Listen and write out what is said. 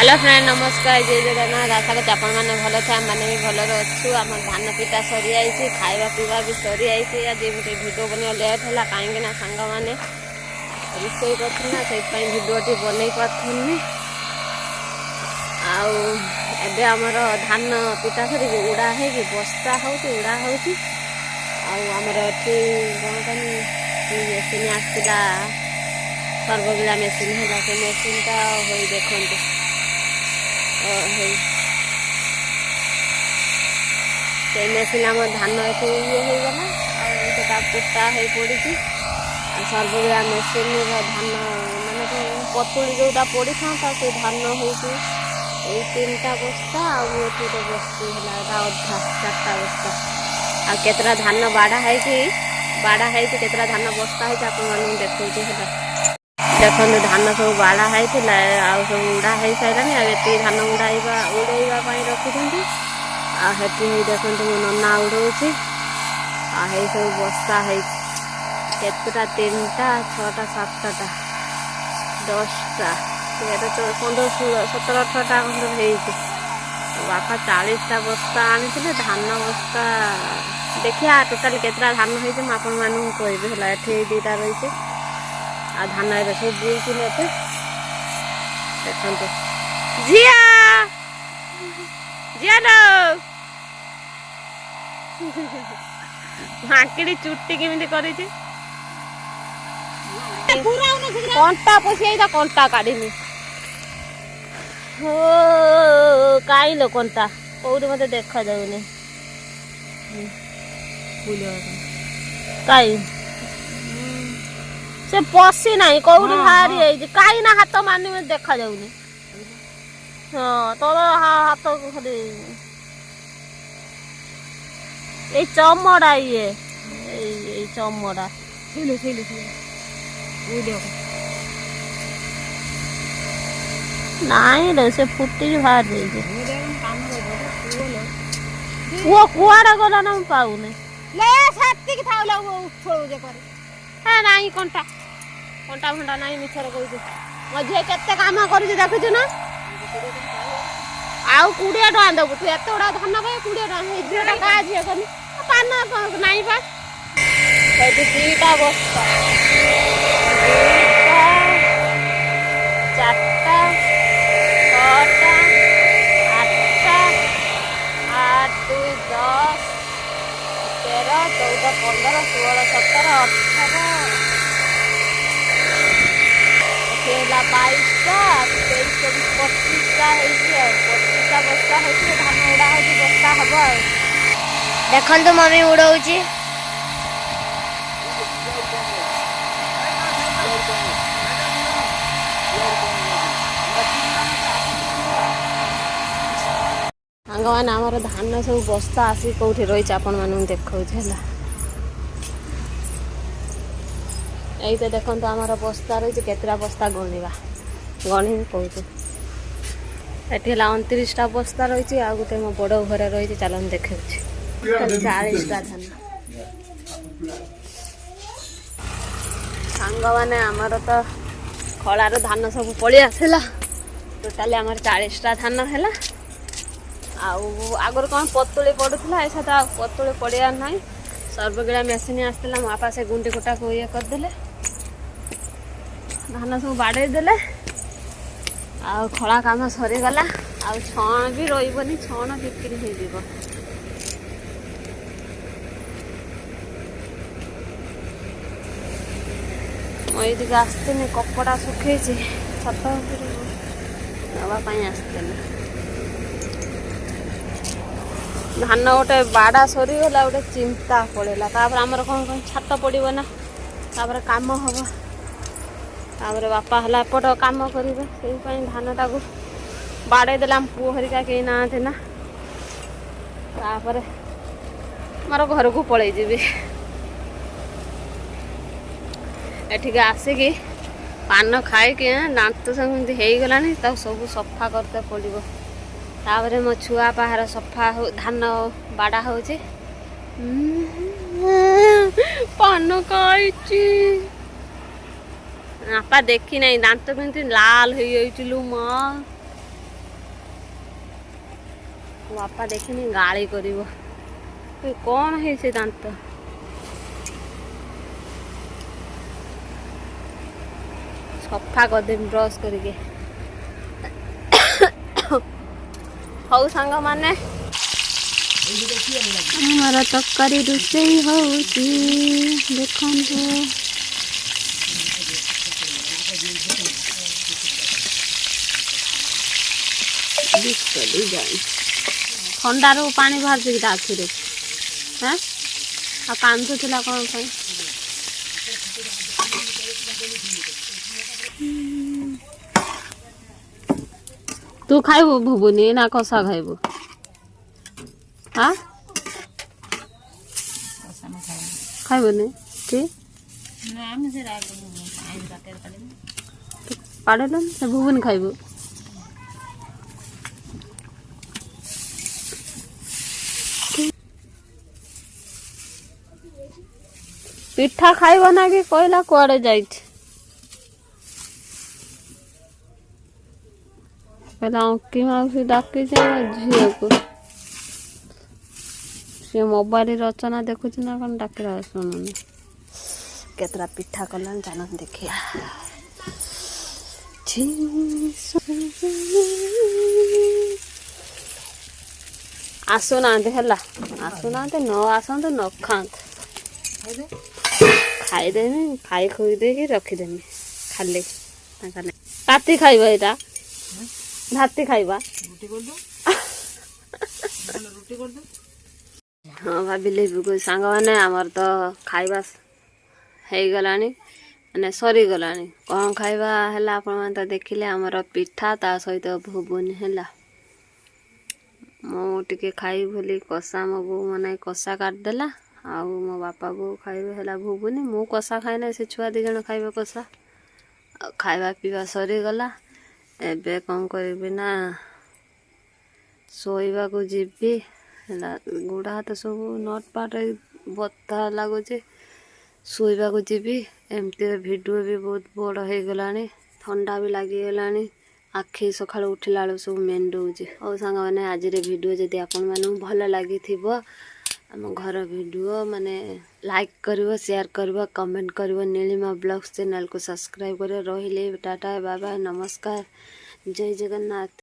Hello friend नमस्कार जय जगन्नाथ आशा करते आपण मैंने भल थे आम मैंने भी भलर अच्छु आम धान पिटा सरी जाइए खावा पीवा भी सरी जाइए आज गोटे भिडियो बन लेट है कहीं सांग मैंने रोषे करना से भिडियोटी बन पार्थनी आमर धान पिटा सरी उड़ा है कि बस्ता हो उड़ा होमर एटी कौन कहीं मेसीन आसला सर्वगिला मेसीन है से मेसीन टा हो देखते से मेसीन आम धान ये ये होगला पुटा हो पड़ी सर्वगिला मेसीन धान माने पतुड़ी जोटा पड़ी था से धान हो तीन टा बस्ता आगे बस्ती है अधा 4टा बस्ता आतरा धान बाड़ा है केतरा धान बस्ता है आप देखते है देखो धान सब बाड़ा है सब उड़ा हो सारा ये धान उड़ाइबा रखी आती देखो मो नना उड़े सब बस्ता है केतटा 3टा 6टा 7टा 10टा 13 15 16 17 18टा खंड बापा 40टा बस्ता आनी धान बस्ता देखिया टोटाल केतरा धान होती आपण मानू कहबी है ये 2टा रही आ धान ए सब बुई लेते देखते झिया झिया लो हाकिड़ी चुट्टी केमी कर कंटा पशि कंटा काढ़ी हो कहीं लो कंटा कौटी मत देखा जाऊनी कहीं से पशि ना कौटी बाहरी कहीं ना हाथ मानी में देखा जाऊनी हाँ तोर हाथ खाली ये चमड़ा ये चमड़ा नाई रे से फुटी बाहर वो कुआड़ा गला ना पाऊने ले छाती की थाउला वो छोड़ दे कर है नाई कंटा कंटा भंडा नाई मिछर कहू मझे केते काम कर देखु ना आउ 20 टका देबू तू एत बड़ा धान पाए 20 टका का झिया कनी पान नाई बा सेठी 3टा बस्ता 4टा 6टा 8टा 8 2 10 13 14 15 16 17 18 खेला 22टा 23 25टा 25टा बस्ता होती धान उड़ा होती बस्ता हम देखो मम्मी उड़ाऊँगी सांग मैंने आमर धान सब बस्ता आसी कौटी रही आपण मान देखा यही तो देखो आमर बस्ता रही केतरा बस्ता गणिबा गणी कहूँ ये 29टा बस्ता रही आ गोटे मो बड़ घर रही चल देखे 40टा धान सांग मैंने आमर तो खलार धान सब पलि आसला टोटाली आमर 40टा धान है आगर कौन पतुली पड़ूला ऐसा तो पतुली पड़ा ना सर्वगिला मेसीन आसला मो बापा से गुंडी कोटा को ये करदे धान सब बाड़े देले खड़ा काम सरीगला छण भी रही छण बिक्री हो मुझे आसती कपड़ा सुखे छत नापाई आसती धान गोटे बाड़ा सरीगला गोटे चिंता पड़ेगा आमर कौन कौन छात पड़ो ना काम हम तापर बापा है एपट कम करेंगे से धान टाक बाड़े देला पुओ हरिका कहीं ना तापर मोर घर को पलि जी एठिक आसिकी पान खाई दांत सब होगला सब सफा करते पड़ो तापर मो छुआ बाहर सफा धान बाड़ा हो पान खाई आपा देखी ना दांत केमती लाल हो माँ बापा देखनी गाड़ी करिवो कौन है से दांत सफा करदेवी ब्रश करके हौ सांग माने हमारा तरकारी रोषेई होउची देखंतु ठंडारू पानी बाहर कि आखिरे हाँ आ कांदुला कौन पाई तू खाइबू भुबुनी ना कषा खाइबू हाँ खाइबुनी ठीक पाड़ेल से भुबुनी खाइबू पिठा खाइब ना कि कहला कुआड़े जाइछ कहला अंकी माउसी डाकी झील को सी मोबाइल रचना देखुच ना कौन डाक शुणुनि केतरा पिठा कलान चल देखिया आसुना है आसुना न आसत न खात खाईदेमी खाई खुई दे रखीदेमी खाली राति खाइब यहाँ राति खाइबा हाँ भाविली सांग मैंने आमर तो खाइबा हो गला माने सरीगला कौन खाइबा है आपण तो देखिले आमर पिठा ता सहित भुबुनी है मुझे खाई बोली कषा मो बो मैंने कषा काटदेला आउ मो बापा बो खाइबे है भुबुनी मु कषा खाए से छुआ दी जन खाइबे कषा खाइबा पीवा सरीगला एबे कौन करी ना शोइबा को जीवी गोड़ हाथ सब नट पाट बता लगुच शोइबा को जीवी एमती भिडियो भी बहुत बड़ हो गला ठंडा भी लगिगला आखि सका उठला बेलू सब मेंढे और सांग मैंने आज भिडियो जदि आपण मानू भल लगी आम घर भिडियो माने लाइक करिवो शेयर करिवो कमेंट करिवो नीलिमा ब्लॉग्स चैनल को सब्सक्राइब कर रहिले टाटा बाय बाय नमस्कार जय जगन्नाथ।